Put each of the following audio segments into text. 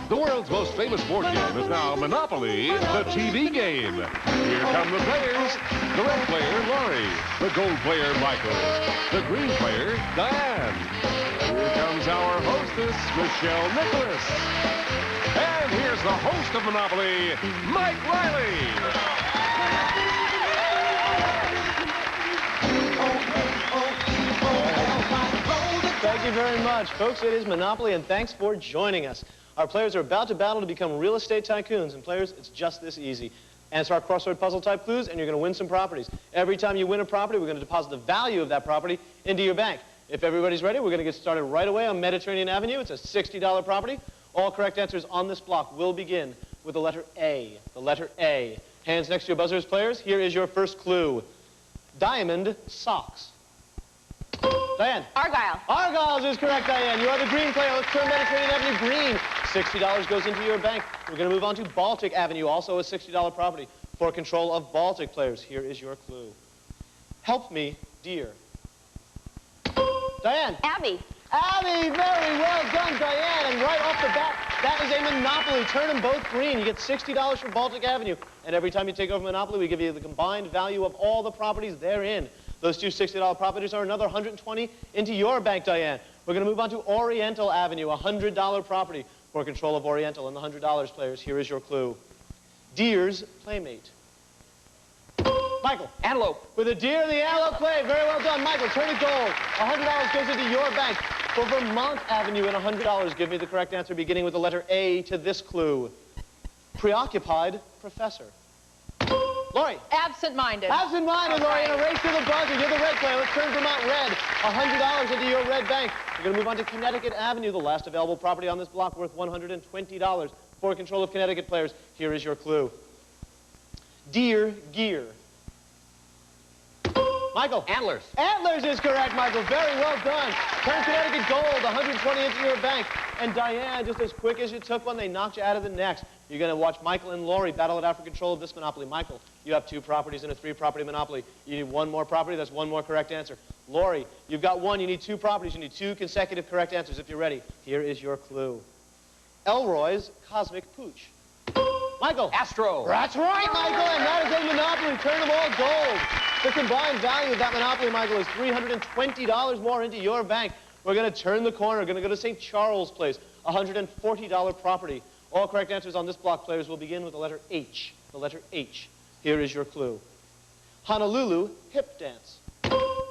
The world's most famous board game is now Monopoly, the TV game. Here come the players. The red player, Reilly. The gold player, Michael. The green player, Diane. Here comes our hostess, Michelle Nicholas. And here's the host of Monopoly, Mike Reilly. Thank you very much. Folks, it is Monopoly, and thanks for joining us. Our players are about to battle to become real estate tycoons, and players, it's just this easy. Answer our crossword puzzle type clues, and you're going to win some properties. Every time you win a property, we're going to deposit the value of that property into your bank. If everybody's ready, we're going to get started right away on Mediterranean Avenue. It's a $60 property. All correct answers on this block will begin with the letter A. The letter A. Hands next to your buzzers, players. Here is your first clue. Diamond socks. Diane. Argyle. Argyle's is correct, Diane. You are the green player. Let's turn Mediterranean Avenue green. $60 goes into your bank. We're going to move on to Baltic Avenue, also a $60 property. For control of Baltic players, here is your clue. Help me, dear. Diane. Abby. Abby, very well done, Diane. And right off the bat, that is a Monopoly. Turn them both green. You get $60 for Baltic Avenue. And every time you take over Monopoly, we give you the combined value of all the properties therein. Those two $60 properties are another $120 into your bank, Diane. We're going to move on to Oriental Avenue, a $100 property. For control of Oriental and the $100 players, here is your clue. Deer's playmate. Michael. Antelope. With a deer and the antelope play. Very well done, Michael. Turn it gold. $100 goes into your bank. For Vermont Avenue and $100, give me the correct answer beginning with the letter A to this clue. Preoccupied professor. Lori. Absent-minded. Absent-minded, Lori, in a race to the buzzer. You're the red player. Let's turn Vermont red. $100 into your red bank. We're going to move on to Connecticut Avenue, the last available property on this block, worth $120. For control of Connecticut players, here is your clue. Deer gear. Michael. Antlers. Antlers is correct, Michael. Very well done. Turn Connecticut gold, $120 into your bank. And Diane, just as quick as you took one, they knocked you out of the next. You're going to watch Michael and Lori battle it out for control of this Monopoly. Michael, you have 2 properties in a 3-property Monopoly. You need 1 more property. That's 1 more correct answer. Lori, you've got 1. You need 2 properties. You need 2 consecutive correct answers if you're ready. Here is your clue. Elroy's Cosmic Pooch. Michael. Astro. That's right, Michael, and that is a Monopoly. Turn them all gold. The combined value of that Monopoly, Michael, is $320 more into your bank. We're going to turn the corner. We're going to go to St. Charles Place, a $140 property. All correct answers on this block, players, will begin with the letter H. The letter H. Here is your clue. Honolulu hip dance.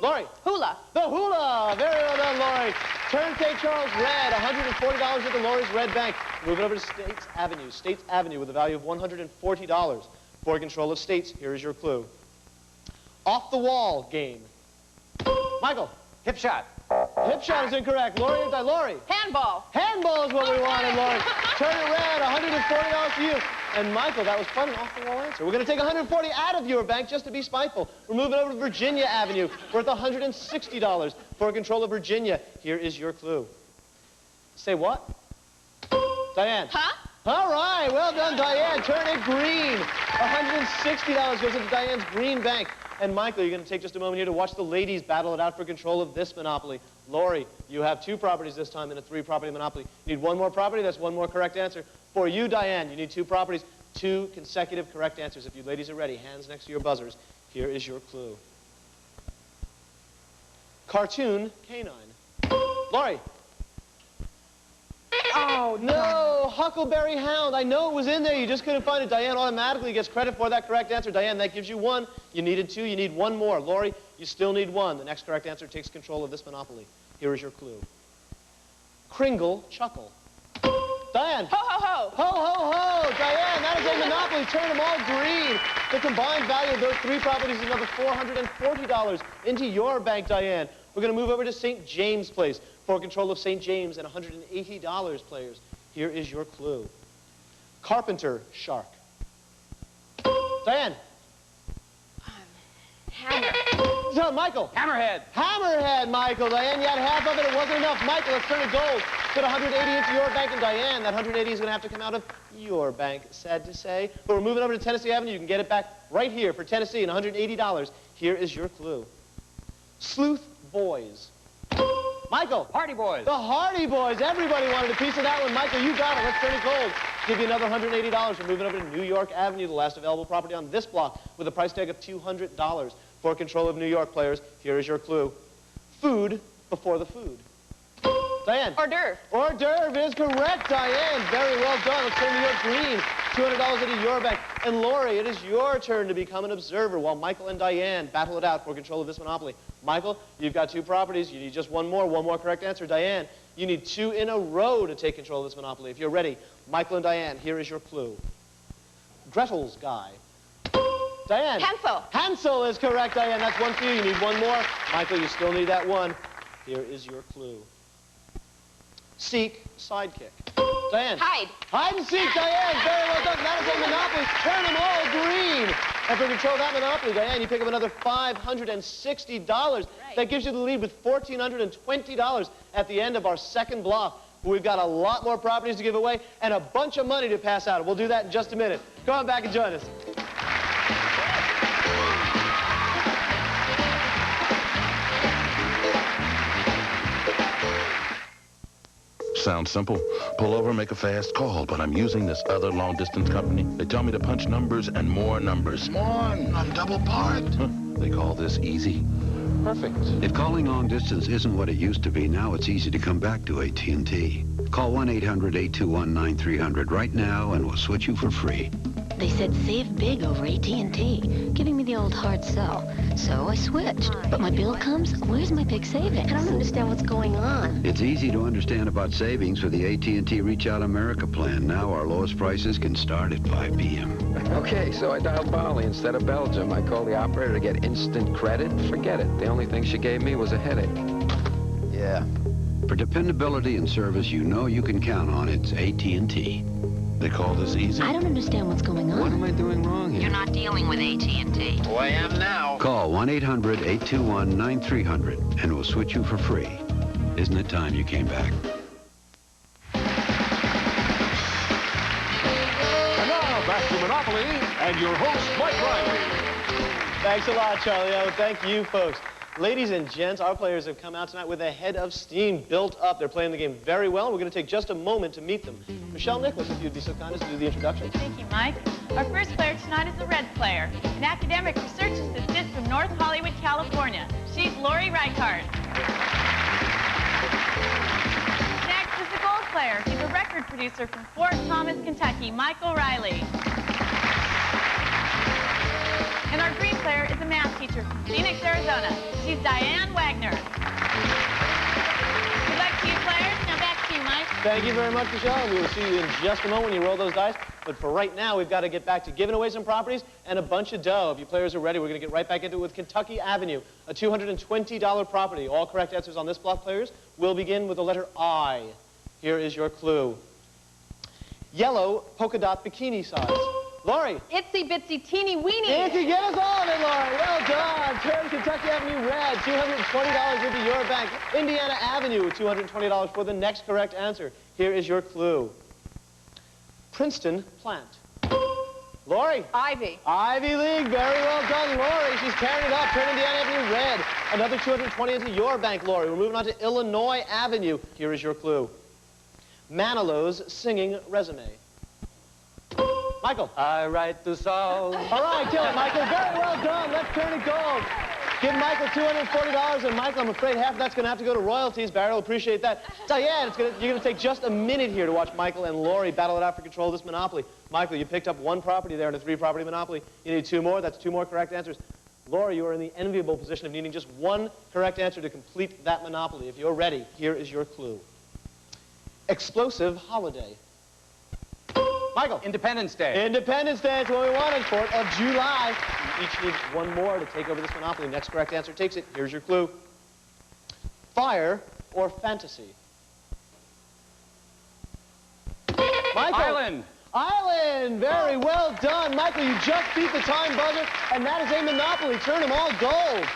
Lori. Hula. The hula. Very well done, Lori. Turn St. Charles red, $140 into Lori's red bank. Moving over to States Avenue. States Avenue with a value of $140. For control of States, here is your clue. Off the wall game. Michael. Hip shot. Hip shot is incorrect. Lori. Handball. Handball is what we wanted, Lori. Turn it red, $140 to you. And Michael, that was quite an off-the-wall answer. We're going to take $140 out of your bank just to be spiteful. We're moving over to Virginia Avenue, worth $160. For control of Virginia, here is your clue. Say what? Diane. Huh? All right, well done, Diane. Turn it green. $160 goes into Diane's green bank. And Michael, you're going to take just a moment here to watch the ladies battle it out for control of this Monopoly. Lori, you have 2 properties this time in a 3-property Monopoly. You need 1 more property. That's 1 more correct answer. For you, Diane, you need 2 properties, 2 consecutive correct answers. If you ladies are ready, hands next to your buzzers. Here is your clue. Cartoon canine. Lori. Oh, no, Huckleberry Hound. I know it was in there. You just couldn't find it. Diane automatically gets credit for that correct answer. Diane, that gives you 1. You needed 2. You need 1 more. Lori, you still need 1. The next correct answer takes control of this Monopoly. Here is your clue. Kringle Chuckle. Diane. Ho, ho, ho. Ho, ho, ho. Diane, that is a Monopoly. Turn them all green. The combined value of those 3 properties is another $440 into your bank, Diane. We're going to move over to St. James Place. For control of St. James and $180, players. Here is your clue. Carpenter Shark. Diane. Hammer. Michael. Hammerhead. Hammerhead, Michael. Diane, you had half of it. It wasn't enough. Michael, let's turn it gold. Put $180 into your bank. And Diane, that $180 is going to have to come out of your bank, sad to say. But we're moving over to Tennessee Avenue. You can get it back right here for Tennessee and $180. Here is your clue. Sleuth Boys. Michael. Hardy Boys. The Hardy Boys. Everybody wanted a piece of that one. Michael, you got it. Let's turn it cold. Give you another $180. We're moving over to New York Avenue, the last available property on this block, with a price tag of $200 for control of New York, players. Here is your clue. Food before the food. Diane. Hors d'oeuvre. Hors d'oeuvre is correct, Diane. Very well done. Let's turn New York green. $200 into your bank. And Lori, it is your turn to become an observer while Michael and Diane battle it out for control of this monopoly. Michael, you've got 2 properties. You need just one more correct answer. Diane, you need 2 in a row to take control of this monopoly. If you're ready, Michael and Diane, here is your clue. Gretel's guy. Diane. Hansel. Hansel is correct, Diane. That's 1 for you. You need 1 more. Michael, you still need that 1. Here is your clue. Seek sidekick. Diane. Hide. Hide and seek, Diane. Very well done. That is a monopoly. Turn them all green. And for control of that monopoly, Diane, you pick up another $560. Right. That gives you the lead with $1,420 at the end of our second block. We've got a lot more properties to give away and a bunch of money to pass out. We'll do that in just a minute. Come on back and join us. Sounds simple. Pull over, make a fast call, but I'm using this other long-distance company. They tell me to punch numbers and more numbers. Come on, I'm double parked. Huh, they call this easy. Perfect. If calling long distance isn't what it used to be, now it's easy to come back to AT&T. Call 1-800-821-9300 right now and we'll switch you for free. They said save big over AT&T, giving me the old hard sell. So I switched. But my bill comes, where's my big savings? I don't understand what's going on. It's easy to understand about savings for the AT&T Reach Out America plan. Now our lowest prices can start at 5 p.m. Okay, so I dialed Bali instead of Belgium. I called the operator to get instant credit. Forget it. The only thing she gave me was a headache. Yeah. For dependability and service you know you can count on, it's AT&T. They call this easy? I don't understand what's going on. What am I doing wrong here? You're not dealing with AT&T. Oh, I am now. Call 1-800-821-9300 and we'll switch you for free. Isn't it time you came back? And now back to Monopoly and your host, Mike Reilly. Thanks a lot, Charlie. Oh, thank you, folks. Ladies and gents, our players have come out tonight with a head of steam built up. They're playing the game very well, and we're going to take just a moment to meet them. Michelle Nicholas, if you'd be so kind as to do the introduction. Thank you, Mike. Our first player tonight is the red player, an academic research assistant from North Hollywood, California. She's Lori Reichardt. Next is the gold player. He's a record producer from Fort Thomas, Kentucky, Michael Reilly. And our green player is a math teacher from Phoenix, Arizona. She's Diane Wagner. Good luck to you, players. Now back to you, Mike. Thank you very much, Michelle, and we will see you in just a moment when you roll those dice. But for right now, we've got to get back to giving away some properties and a bunch of dough. If you players are ready, we're going to get right back into it with Kentucky Avenue, a $220 property. All correct answers on this block, players. We'll begin with the letter I. Here is your clue. Yellow polka dot bikini size. Lori. Itsy bitsy teeny weeny. Nancy, get us all of it, Lori. Well done. Turn Kentucky Avenue red. $220 into your bank. Indiana Avenue, $220 for the next correct answer. Here is your clue. Princeton plant. Lori. Ivy. Ivy League. Very well done, Lori. She's tearing it up. Turn Indiana Avenue red. Another $220 into your bank, Lori. We're moving on to Illinois Avenue. Here is your clue. Manilow's singing resume. Michael. I write the song. All right, kill it, Michael. Very well done. Let's turn it gold. Give Michael $240, and Michael, I'm afraid half of that's going to have to go to royalties. Barry will appreciate that. Diane, you're going to take just a minute here to watch Michael and Lori battle it out for control of this monopoly. Michael, you picked up 1 property there in a 3-property monopoly. You need 2 more. That's 2 more correct answers. Lori, you are in the enviable position of needing just 1 correct answer to complete that monopoly. If you're ready, here is your clue. Explosive holiday. Michael. Independence Day. Independence Day is what we wanted. 4th of July. You each need 1 more to take over this monopoly. Next correct answer takes it. Here's your clue. Fire or fantasy? Michael. Island. Island. Very well done. Michael, you just beat the time buzzer, and that is a monopoly. Turn them all gold.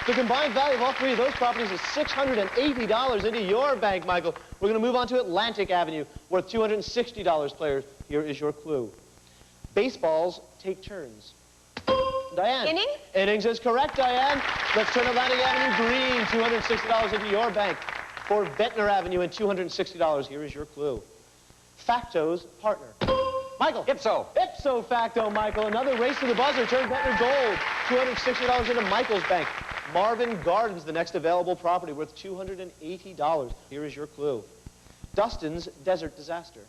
The combined value of all 3 of those properties is $680 into your bank, Michael. We're going to move on to Atlantic Avenue, worth $260, players. Here is your clue. Baseballs take turns. Diane. Innings? Innings is correct, Diane. Let's turn Atlantic Avenue green, $260 into your bank. For Ventnor Avenue and $260, here is your clue. Facto's partner. Michael. Ipso. Ipso facto, Michael. Another race to the buzzer. Turn Ventnor gold. $260 into Michael's bank. Marvin Gardens, the next available property, worth $280. Here is your clue. Dustin's Desert Disaster.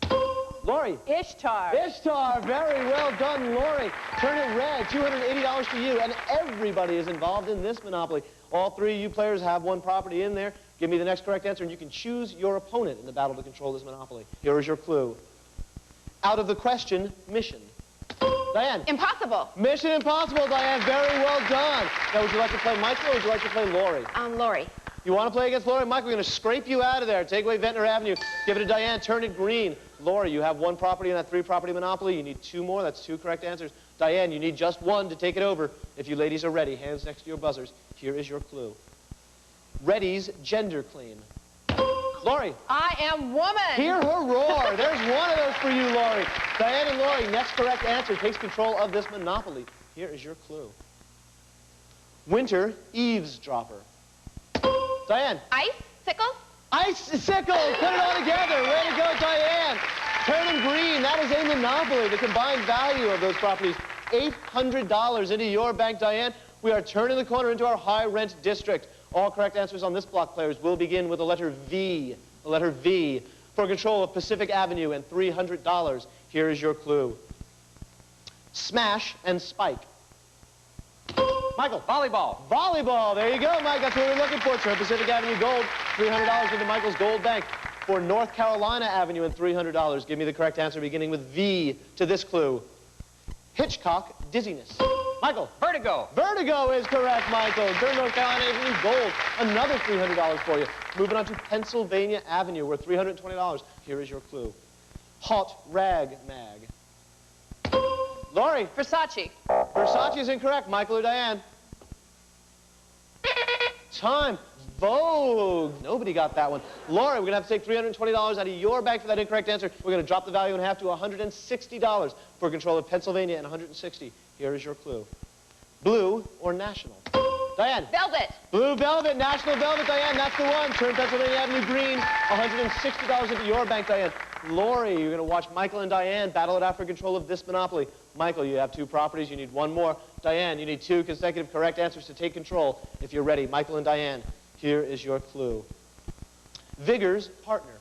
Lori. Ishtar. Ishtar. Very well done, Lori. Turn it red. $280 to you. And everybody is involved in this Monopoly. All three of you players have one property in there. Give me the next correct answer, and you can choose your opponent in the battle to control this Monopoly. Here is your clue. Out of the question, mission. Diane. Impossible. Mission impossible, Diane. Very well done. Now, would you like to play Michael or would you like to play Lori? Lori. You want to play against Lori? Michael, we're going to scrape you out of there. Take away Ventnor Avenue. Give it to Diane. Turn it green. Lori, you have one property in that three-property Monopoly. You need two more. That's two correct answers. Diane, you need just one to take it over. If you ladies are ready, hands next to your buzzers. Here is your clue. Reddy's gender claim. Lori. I am woman. Hear her roar. There's one of those for you, Lori. Diane and Lori, next correct answer takes control of this Monopoly. Here is your clue. Winter eavesdropper. Diane. Icicles? Icicles. Put it all together. Way to go, Diane. Turn them green. That is a Monopoly. The combined value of those properties, $800 into your bank, Diane. We are turning the corner into our high rent district. All correct answers on this block, players, will begin with the letter V. The letter V. For control of Pacific Avenue and $300. Here is your clue. Smash and spike. Michael. Volleyball. Volleyball. There you go, Mike. That's what we're looking for. Turn Pacific Avenue gold. $300 into Michael's gold bank. For North Carolina Avenue and $300. Give me the correct answer beginning with V to this clue. Hitchcock dizziness. Michael. Vertigo. Vertigo is correct, Michael. Turn North Carolina Avenue gold. Another $300 for you. Moving on to Pennsylvania Avenue, worth $320. Here is your clue. Hot rag mag. Lori. Versace. Versace is incorrect. Michael or Diane? Time. Vogue. Nobody got that one. Lori, we're going to have to take $320 out of your bank for that incorrect answer. We're going to drop the value in half to $160 for control of Pennsylvania and $160. Here is your clue. Blue or national? Diane. Velvet. Blue velvet, national velvet, Diane. That's the one. Turn Pennsylvania Avenue green. $160 into your bank, Diane. Lori, you're going to watch Michael and Diane battle it out for control of this Monopoly. Michael, you have two properties. You need one more. Diane, you need two consecutive correct answers to take control. If you're ready, Michael and Diane, here is your clue. Vigor's partner.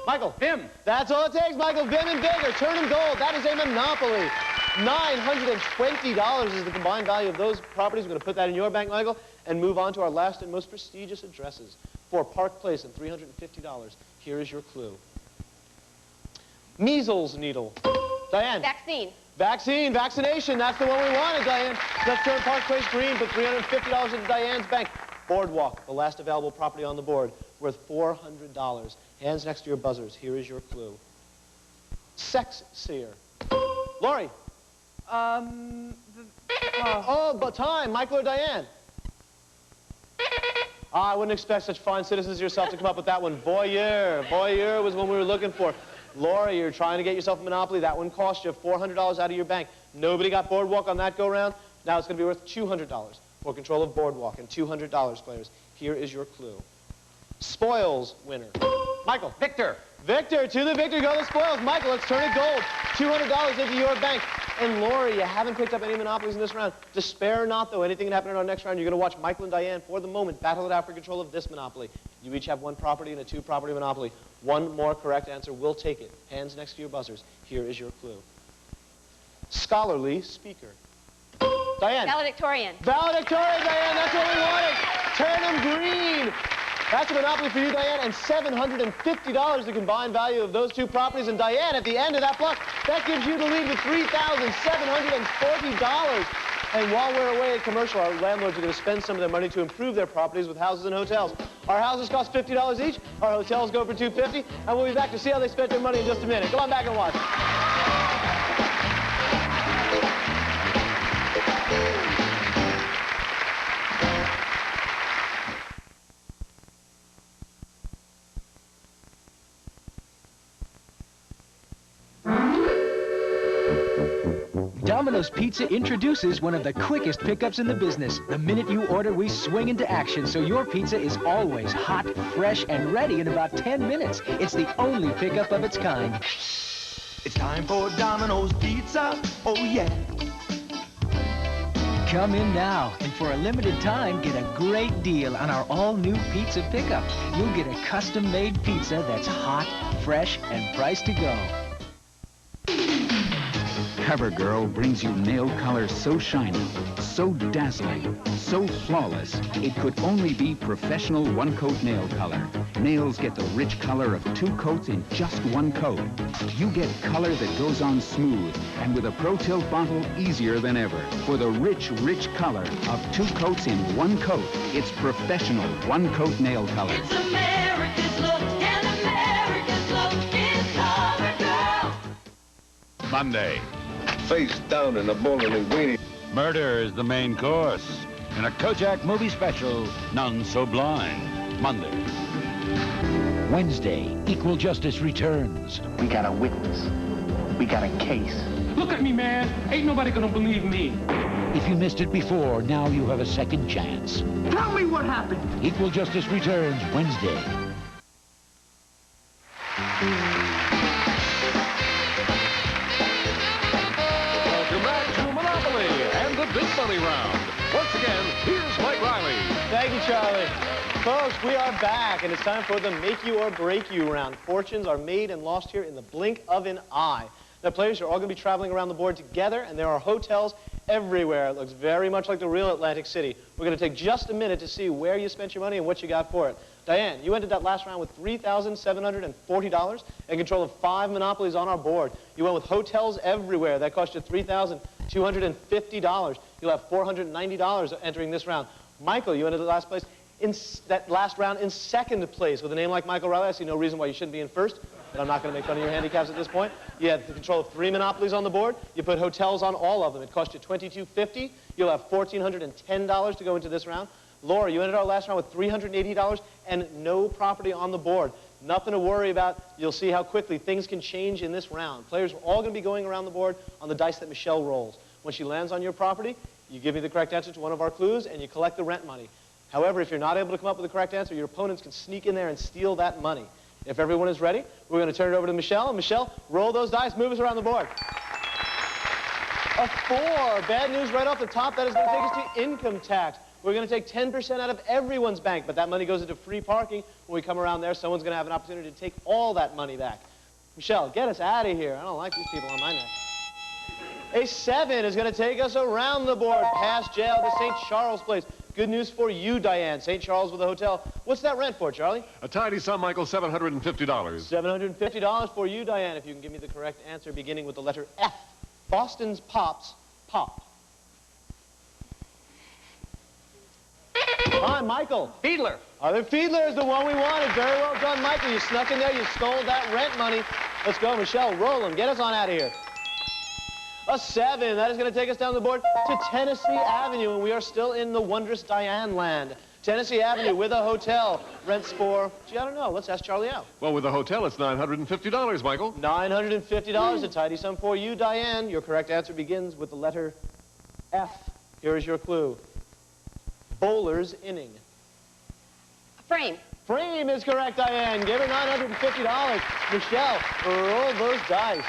Michael. Vim. That's all it takes, Michael. Vim and Vigor. Turn them gold. That is a Monopoly. $920 is the combined value of those properties. We're going to put that in your bank, Michael, and move on to our last and most prestigious addresses. For Park Place and $350. Here is your clue. Measles needle. Diane. Vaccine. Vaccine, vaccination. That's the one we wanted, Diane. Let's turn Park Place green, put $350 into Diane's bank. Boardwalk, the last available property on the board, worth $400. Hands next to your buzzers. Here is your clue. Sex seer. Lori. Oh, but time. Michael or Diane? I wouldn't expect such fine citizens as yourself to come up with that one. Voyeur. Voyeur was one we were looking for. Lori, you're trying to get yourself a Monopoly. That one cost you $400 out of your bank. Nobody got Boardwalk on that go-round. Now it's going to be worth $200 for control of Boardwalk and $200, players. Here is your clue. Spoils winner. Michael. Victor. Victor, to the victor go the spoils. Michael, let's turn it gold. $200 into your bank. And Lori, you haven't picked up any Monopolies in this round. Despair not, though. Anything can happen in our next round. You're going to watch Michael and Diane, for the moment, battle it out for control of this Monopoly. You each have one property and a two-property Monopoly. One more correct answer will take it. Hands next to your buzzers. Here is your clue. Scholarly speaker. Diane. Valedictorian. Valedictorian, Diane. That's what we wanted. Turn them green. That's a Monopoly for you, Diane, and $750, the combined value of those two properties. And Diane, at the end of that block, that gives you the lead with $3,740. And while we're away at commercial, our landlords are going to spend some of their money to improve their properties with houses and hotels. Our houses cost $50 each. Our hotels go for $250. And we'll be back to see how they spent their money in just a minute. Come on back and watch. Domino's Pizza introduces one of the quickest pickups in the business. The minute you order, we swing into action, so your pizza is always hot, fresh, and ready in about 10 minutes. It's the only pickup of its kind. It's time for Domino's Pizza, oh yeah. Come in now, and for a limited time, get a great deal on our all-new pizza pickup. You'll get a custom-made pizza that's hot, fresh, and priced to go. CoverGirl brings you nail color so shiny, so dazzling, so flawless, it could only be professional one-coat nail color. Nails get the rich color of 2 coats in just 1 coat. You get color that goes on smooth, and with a Pro Tilt bottle, easier than ever. For the rich, rich color of 2 coats in 1 coat, it's professional one-coat nail color. It's America's look, and America's look is CoverGirl. Monday. Face down in a bowl of linguine. Murder is the main course. In a Kojak movie special, None So Blind. Monday. Wednesday, Equal Justice returns. We got a witness. We got a case. Look at me, man. Ain't nobody gonna believe me. If you missed it before, now you have a second chance. Tell me what happened. Equal Justice returns Wednesday. Big money round. Once again, here's Mike Reilly. Thank you, Charlie. Folks, we are back, and it's time for the Make You or Break You round. Fortunes are made and lost here in the blink of an eye. The players are all going to be traveling around the board together, and there are hotels everywhere. It looks very much like the real Atlantic City. We're going to take just a minute to see where you spent your money and what you got for it. Diane, you ended that last round with $3,740 and control of 5 monopolies on our board. You went with hotels everywhere. That cost you $3,250. You'll have $490 entering this round. Michael, you ended the last place in that last round in second place. With a name like Michael Reilly, I see no reason why you shouldn't be in first, but I'm not going to make fun of your handicaps at this point. You had the control of 3 monopolies on the board. You put hotels on all of them. It cost you $2,250. You'll have $1,410 to go into this round. Laura, you ended our last round with $380 and no property on the board. Nothing to worry about. You'll see how quickly things can change in this round. Players are all going to be going around the board on the dice that Michelle rolls. When she lands on your property, you give me the correct answer to one of our clues, and you collect the rent money. However, if you're not able to come up with the correct answer, your opponents can sneak in there and steal that money. If everyone is ready, we're going to turn it over to Michelle. And Michelle, roll those dice. Move us around the board. A 4. Bad news right off the top. That is going to take us to income tax. We're going to take 10% out of everyone's bank, but that money goes into free parking. When we come around there, someone's going to have an opportunity to take all that money back. Michelle, get us out of here. I don't like these people on my neck. A 7 is going to take us around the board, past jail to St. Charles Place. Good news for you, Diane. St. Charles with a hotel. What's that rent for, Charlie? A tidy sum, Michael, $750. $750 for you, Diane, if you can give me the correct answer beginning with the letter F. Boston's Pops Pop. Hi, Michael. Fiedler. Other Fiedler is the one we wanted. Very well done, Michael. You snuck in there. You stole that rent money. Let's go, Michelle. Roll them. Get us on out of here. A 7. That is going to take us down the board to Tennessee Avenue, and we are still in the wondrous Diane land. Tennessee Avenue with a hotel. Rents for, gee, I don't know. Let's ask Charlie out. Well, with a hotel, it's $950, Michael. $950, a tidy sum for you, Diane. Your correct answer begins with the letter F. Here is your clue. Bowler's inning. Frame. Frame is correct, Diane. Give her $950. Michelle, roll those dice.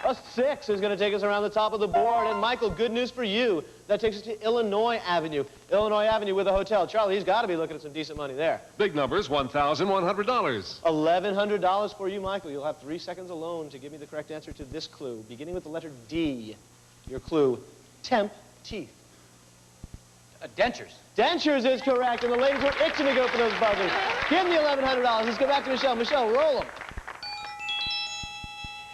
A 6 is going to take us around the top of the board. And Michael, good news for you. That takes us to Illinois Avenue. Illinois Avenue with a hotel. Charlie, he's got to be looking at some decent money there. Big numbers, $1,100. $1,100 for you, Michael. You'll have 3 seconds alone to give me the correct answer to this clue, beginning with the letter D. Your clue, temp teeth. Dentures. Dentures is correct, and the ladies were itching to go for those buzzers. Give me $1,100. Let's go back to Michelle. Michelle, roll them.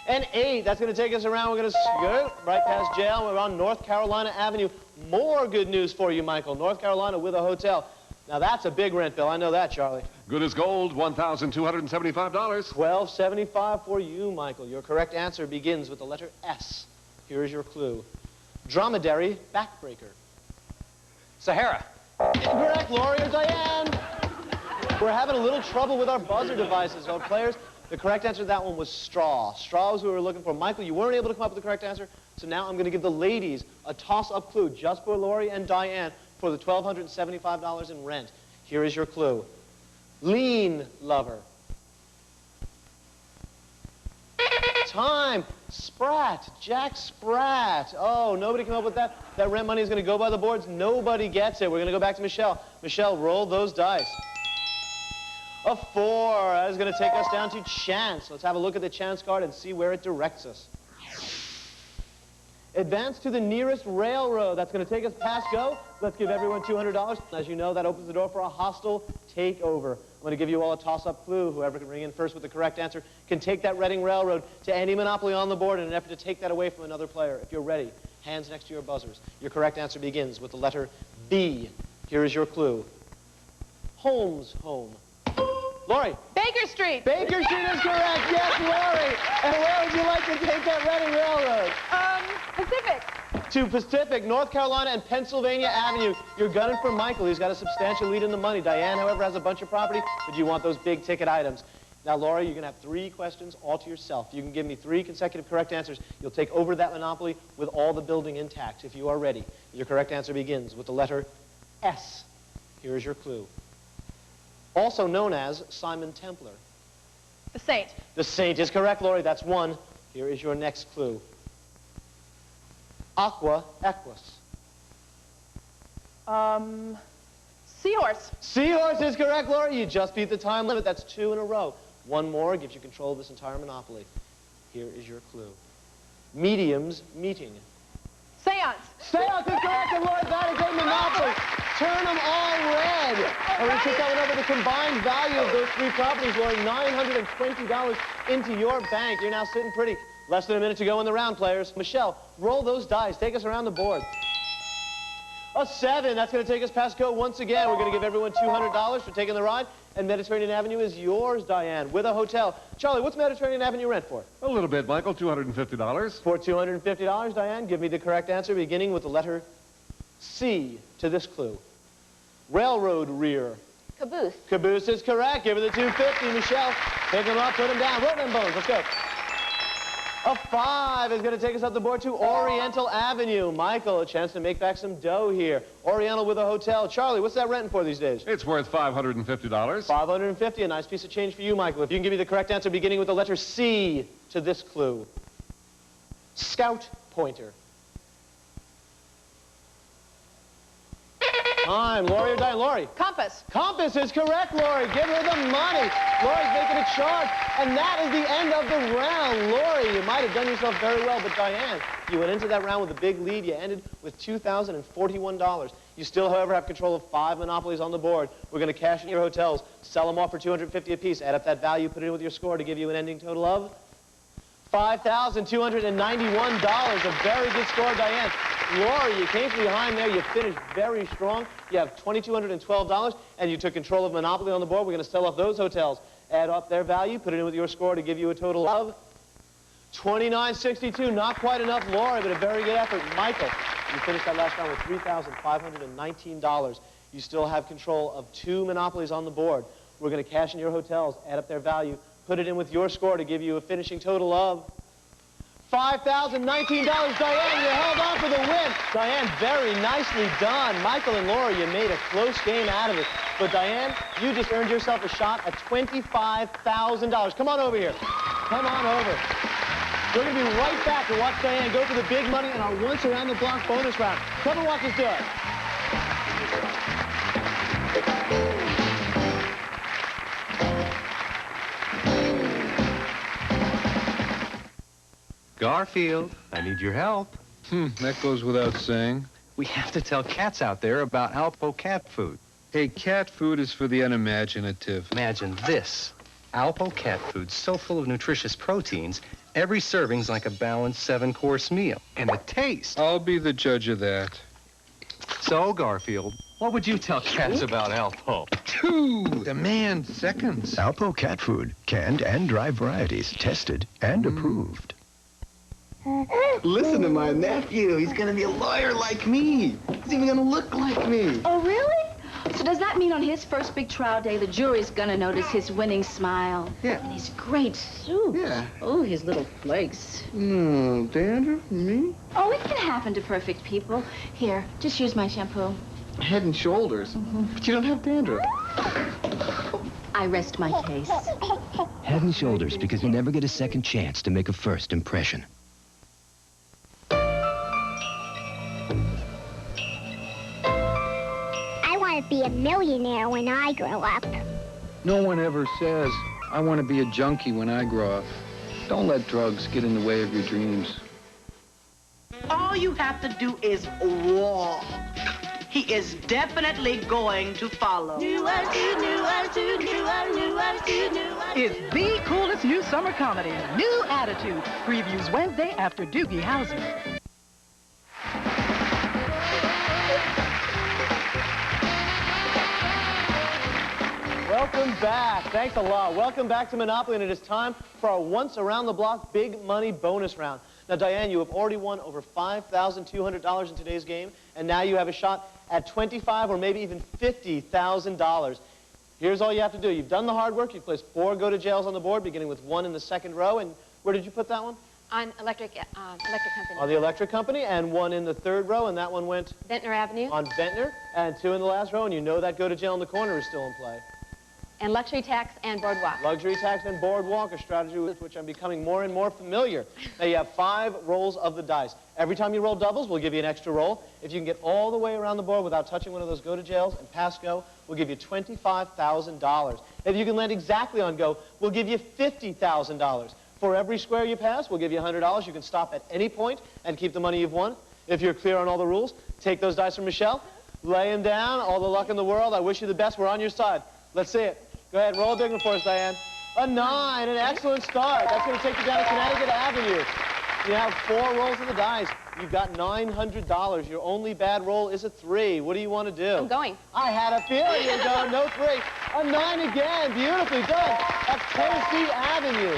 An 8, that's going to take us around. We're going to skirt right past jail. We're on North Carolina Avenue. More good news for you, Michael. North Carolina with a hotel. Now, that's a big rent bill. I know that, Charlie. Good as gold, $1,275. $1,275 for you, Michael. Your correct answer begins with the letter S. Here is your clue. Dromedary backbreaker. Sahara. Incorrect, Laurie or Diane. We're having a little trouble with our buzzer devices, old players. The correct answer to that one was straw. Straw was what we were looking for. Michael, you weren't able to come up with the correct answer, So now I'm going to give the ladies a toss-up clue just for Lori and Diane for the $1,275 in rent. Here is your clue. Lean lover. Time. Sprat. Jack Sprat. Oh, nobody came up with that. That rent money is going to go by the boards. Nobody gets it. We're going to go back to Michelle. Michelle, roll those dice. A 4. That is going to take us down to chance. Let's have a look at the chance card and see where it directs us. Advance to the nearest railroad. That's going to take us past go. Let's give everyone $200. As you know, that opens the door for a hostile takeover. I'm going to give you all a toss-up clue. Whoever can ring in first with the correct answer can take that Reading Railroad to any monopoly on the board in an effort to take that away from another player. If you're ready, hands next to your buzzers. Your correct answer begins with the letter B. Here is your clue. Holmes Home. Lori. Baker Street. Baker Street is correct. Yes, Lori. And where would you like to take that Reading Railroad? Pacific. To Pacific, North Carolina, and Pennsylvania Avenue. You're gunning for Michael. He's got a substantial lead in the money. Diane, however, has a bunch of property, but you want those big ticket items. Now, Laura, you're going to have 3 questions all to yourself. You can give me 3 consecutive correct answers. You'll take over that monopoly with all the building intact if you are ready. Your correct answer begins with the letter S. Here is your clue. Also known as Simon Templar. The Saint. The Saint is correct, Lori. That's 1. Here is your next clue. Aqua Equus. Seahorse. Seahorse is correct, Lori. You just beat the time limit. That's 2 in a row. 1 more gives you control of this entire monopoly. Here is your clue. Mediums Meeting. Seance. Seance is correct, and Lori, that is a monopoly. Turn them all red. And we took that one over. The combined value of those 3 properties, Lori, $920 into your bank. You're now sitting pretty. Less than a minute to go in the round, players. Michelle, roll those dice. Take us around the board. A 7. That's going to take us past go once again. We're going to give everyone $200 for taking the ride. And Mediterranean Avenue is yours, Diane, with a hotel. Charlie, what's Mediterranean Avenue rent for? A little bit, Michael. $250. For $250, Diane, give me the correct answer beginning with the letter C to this clue. Railroad rear. Caboose. Caboose is correct. Give her the $250, Michelle. Pick them up, put them down. Roll them bones. Let's go. A 5 is going to take us up the board to Oriental Avenue. Michael, a chance to make back some dough here. Oriental with a hotel. Charlie, what's that renting for these days? It's worth $550. $550, a nice piece of change for you, Michael. If you can give me the correct answer beginning with the letter C to this clue. Scout Pointer. Time. Lori or Diane? Lori. Compass. Compass is correct, Lori. Give her the money. Lori's making a charge. And that is the end of the round. Lori, you might have done yourself very well, but Diane, you went into that round with a big lead. You ended with $2,041. You still, however, have control of 5 monopolies on the board. We're going to cash in your hotels, sell them off for $250 apiece, add up that value, put it in with your score to give you an ending total of $5,291. A very good score, Diane. Lori, you came from behind there. You finished very strong. You have $2,212, and you took control of Monopoly on the board. We're going to sell off those hotels, add up their value, put it in with your score to give you a total of $29.62. Not quite enough, Lori, but a very good effort. Michael, you finished that last round with $3,519. You still have control of 2 monopolies on the board. We're going to cash in your hotels, add up their value, put it in with your score to give you a finishing total of $5,019. Diane, you held on for the win. Diane, very nicely done. Michael and Laura, you made a close game out of it. But Diane, you just earned yourself a shot at $25,000. Come on over here. Come on over. We're going to be right back to watch Diane go for the big money in our once around the block bonus round. Come and watch us do it. Garfield, I need your help. That goes without saying. We have to tell cats out there about Alpo cat food. Hey, cat food is for the unimaginative. Imagine this. Alpo cat food so full of nutritious proteins, every serving's like a balanced 7-course meal. And the taste. I'll be the judge of that. So, Garfield, what would you tell cats about Alpo? 2 demand seconds. Alpo cat food, canned and dry varieties, tested and approved. Listen to my nephew. He's going to be a lawyer like me. He's even going to look like me. Oh, really? So does that mean on his first big trial day, the jury's gonna notice his winning smile? Yeah. And his great suit? Yeah. Oh, his little flakes. No, dandruff? Me? Oh, it can happen to perfect people. Here, just use my shampoo. Head and shoulders. But you don't have dandruff. I rest my case. Head and Shoulders, because you never get a second chance to make a first impression. I want to be a millionaire when I grow up. No one ever says, I want to be a junkie when I grow up. Don't let drugs get in the way of your dreams. All you have to do is walk. He is definitely going to follow. New attitude, new attitude, new attitude, new attitude, new attitude. It's the coolest new summer comedy, New Attitude. Previews Wednesday after Doogie Howser. Welcome back. Thanks a lot. Welcome back to Monopoly, and it is time for our once around the block big money bonus round. Now, Diane, you have already won over $5,200 in today's game, and now you have a shot at $25,000 or maybe even $50,000. Here's all you have to do. You've done the hard work. You've placed 4 go-to-jails on the board, beginning with 1 in the second row. And where did you put that one? On electric company. On the electric company, and 1 in the third row, and that one went? Ventnor Avenue. On Ventnor, and 2 in the last row, and you know that go-to-jail in the corner is still in play. And luxury tax and boardwalk. Luxury tax and boardwalk, a strategy with which I'm becoming more and more familiar. Now, you have 5 rolls of the dice. Every time you roll doubles, we'll give you an extra roll. If you can get all the way around the board without touching one of those go-to-jails and pass go, we'll give you $25,000. If you can land exactly on go, we'll give you $50,000. For every square you pass, we'll give you $100. You can stop at any point and keep the money you've won. If you're clear on all the rules, take those dice from Michelle, lay them down, all the luck in the world. I wish you the best. We're on your side. Let's see it. Go ahead, roll a big one for us, Diane. A 9, an excellent start. That's going to take you down to Connecticut Avenue. You have 4 rolls of the dice. You've got $900. Your only bad roll is a 3. What do you want to do? I'm going. I had a feeling you were going. No 3. A 9 again. Beautifully done. That's Tennessee Avenue.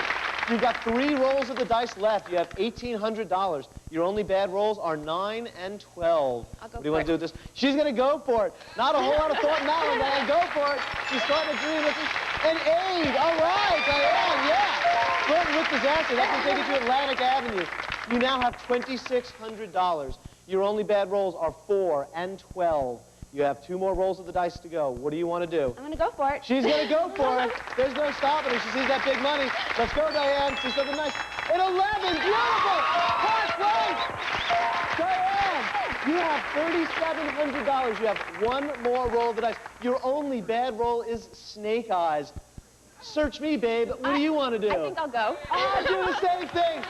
You've got 3 rolls of the dice left. You have $1,800. Your only bad rolls are 9 and 12. What do you want to do with this? She's going to go for it. Not a whole lot of thought in that one, man. Go for it. She's starting to dream with an 8. All right, Diane, yeah. Flirting with disaster. That can take you to Atlantic Avenue. You now have $2,600. Your only bad rolls are 4 and 12. You have 2 more rolls of the dice to go. What do you want to do? I'm going to go for it. She's going to go for it. There's no stopping her. She sees that big money. Let's go, Diane. See something nice. An 11. Beautiful. First place. Diane, you have $3,700. You have 1 more roll of the dice. Your only bad roll is snake eyes. Search me, babe. What do you want to do? I think I'll go. I'll do the same thing.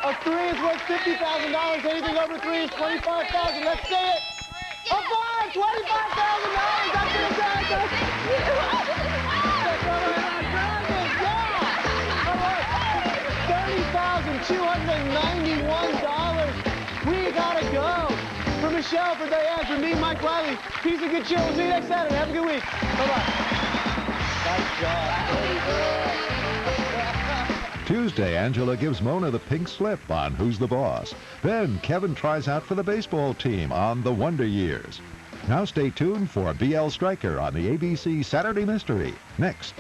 A 3 is worth $50,000. Anything over 3 is $25,000. Let's see it. A 5, $25,000. That's it, guys. $30,291. We gotta go. For Michelle, for Diane, for me, Mike Reilly. Peace and good cheer. We'll see you next Saturday. Have a good week. Bye-bye. Nice job. Tuesday, Angela gives Mona the pink slip on Who's the Boss. Then Kevin tries out for the baseball team on The Wonder Years. Now stay tuned for BL Stryker on the ABC Saturday Mystery. Next.